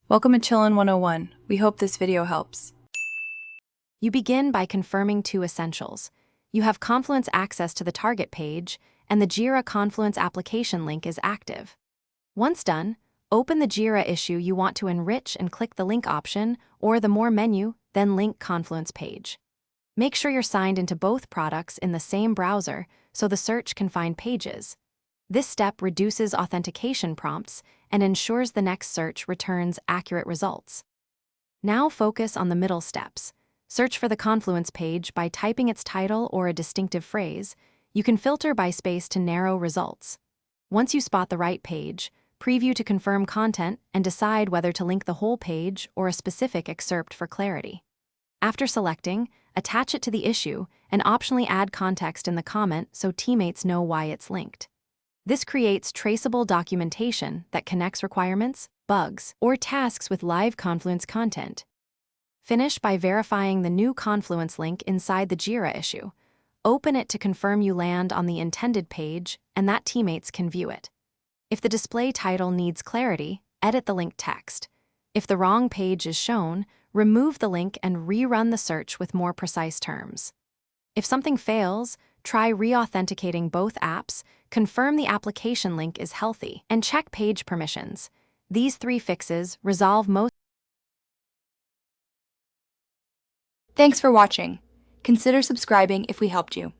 Welcome to Chillin' 101. We hope this video helps. You begin by confirming two essentials. You have Confluence access to the target page, and the Jira Confluence application link is active. Once done, open the Jira issue you want to enrich and click the link option or the More menu, then Link Confluence page. Make sure you're signed into both products in the same browser so the search can find pages. This step reduces authentication prompts and ensures the next search returns accurate results. Now focus on the middle steps. Search for the Confluence page by typing its title or a distinctive phrase. You can filter by space to narrow results. Once you spot the right page, preview to confirm content and decide whether to link the whole page or a specific excerpt for clarity. After selecting, attach it to the issue and optionally add context in the comment so teammates know why it's linked. This creates traceable documentation that connects requirements, bugs, or tasks with live Confluence content. Finish by verifying the new Confluence link inside the Jira issue. Open it to confirm you land on the intended page and that teammates can view it. If the display title needs clarity, edit the link text. If the wrong page is shown, remove the link and rerun the search with more precise terms. If something fails, try re-authenticating both apps, confirm the application link is healthy, and check page permissions. These 3 fixes resolve most. Thanks for watching. Consider subscribing if we helped you.